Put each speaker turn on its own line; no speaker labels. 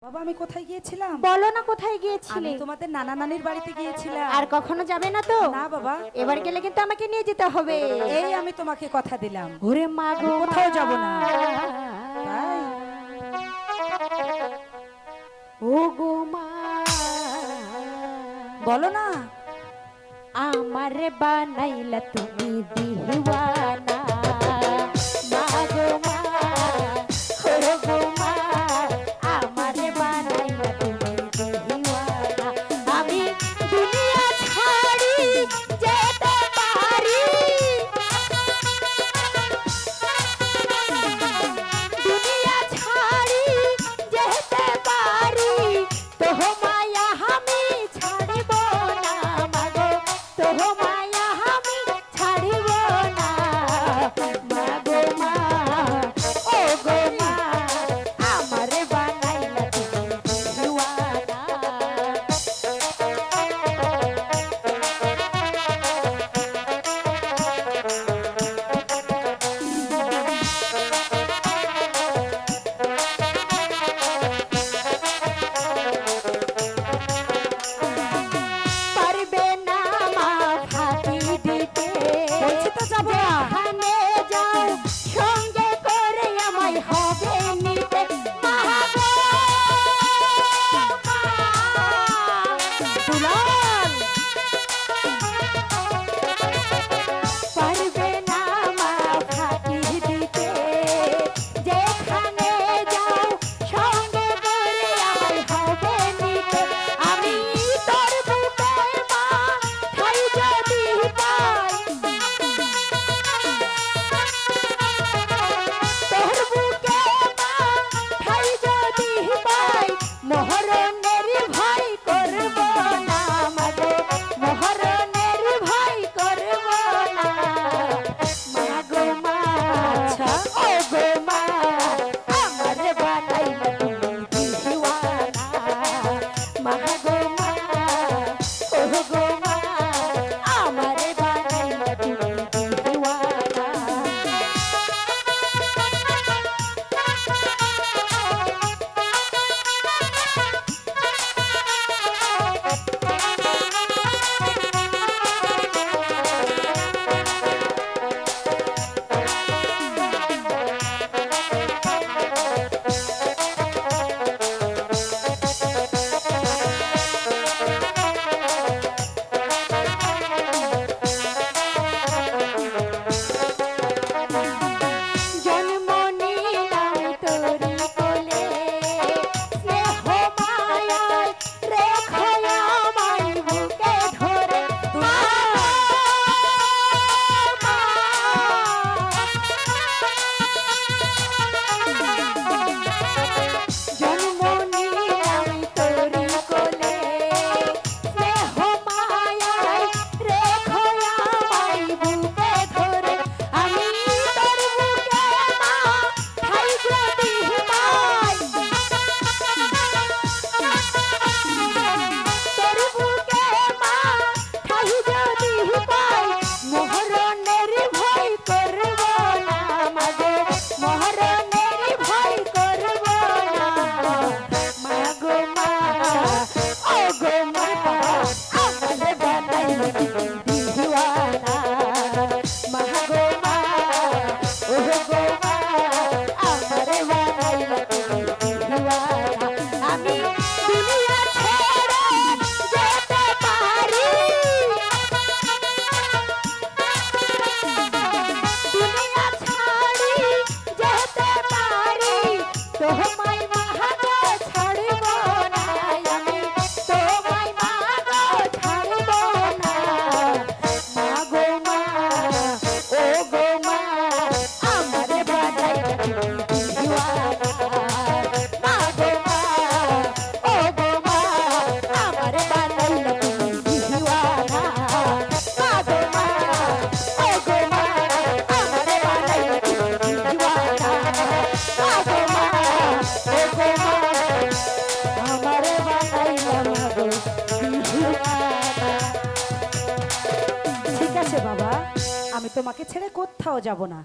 বাবা আমি কোথায় গিয়েছিলাম?
বলো না কোথায় গিয়েছিলে?
আমি তোমাদের নানা নানির বাড়িতে গিয়েছিলাম।
আর কখনো যাবে না তো?
না বাবা,
এবার গেলে কিন্তু আমাকে নিয়ে যেতে হবে।
এই আমি তোমাকে কথা দিলাম,
ওরে মা গো,
কোথাও যাব না। তাই
ও গো মা,
বলো না।
আমারে বানাইলা তুমি দিওয়ানা। মা গো মা, ও গো মা, আমারে বানাইলা তুমি দিওয়ানা। আমি দুনিয়া ছাড়ি যেতে পারি, দুনিয়া ছাড়ি যেতে পারি, তোহ মায়া আমি ছাড়িব না। মা গো, তোহ মায়া আমি ছাড়িব না। মা গো মা, ও গো মা, আমারে বানাইলা তুমি দিওয়ানা। পারবে না মা ফাঁকি দিতে,
বলছি তো যাব না।
যেখানে যাও সঙ্গে করে আমায় হবে নিতে। মা গো মা,
দুলাল,
পারবে না মা ফাঁকি দিতে, যেখানে যাও সঙ্গে করে আমায় হবে নিতে। আমি তোর বুকে মা ঠাই যদি পাই, তোর বুকে মা ঠাই যদি পাই, মহরণের ভয় করব না। মা গো, মহরণের ভয় করব না। মা গো মা,
আচ্ছা।
ও গো মা, আমার বানাইলা তুমি দিওয়ানা। মা গো মা, ও গো মা, আমার বানাইলা তুমি দিওয়ানা। জন্ম নিলাম তোরি কোলে, স্নেহ মায়ায় রেখো আমায় বুকে ধরে। মা গো মা, জন্ম নিলাম তোরি কোলে, স্নেহ মায়ায় রেখো আমায় বুকে ধরে। আমি তোর বুকে মা ঠাই যদি পাই, তোর বুকে মা ঠাই যদি পাই, মহরণের ভয় করব না। মা গো, মহরণের ভয় করব না। মা গো মা, ও গো মা, আমারে বানাইলা তুমি দিওয়ানা। মা গো মা, ও গো মা, আমারে বানাইলা তুমি দিওয়ানা। আমি দুনিয়া ছেড়ে যেতে পারি, দুনিয়া ছাড়ি যেতে পারি, তোমায় মা গো ছাড়ব না। আমি তোমায় মা গো ছাড়ব না। মা গো মা, ও গো মা, আমারে বানাইলা তুমি দিওয়ানা। মা গো মা, ও গো মা, আমারে বানাইলা তুমি দিওয়ানা। মা গো মা, ও গো মা, আমারে বানাইলা তুমি দিওয়ানা। মা গো মা, ও গো মা, আমারে বানাইলা মা গো দিওয়ানা।
ঠিক আছে বাবা, আমি তোমাকে ছেড়ে কোথাও যাব না।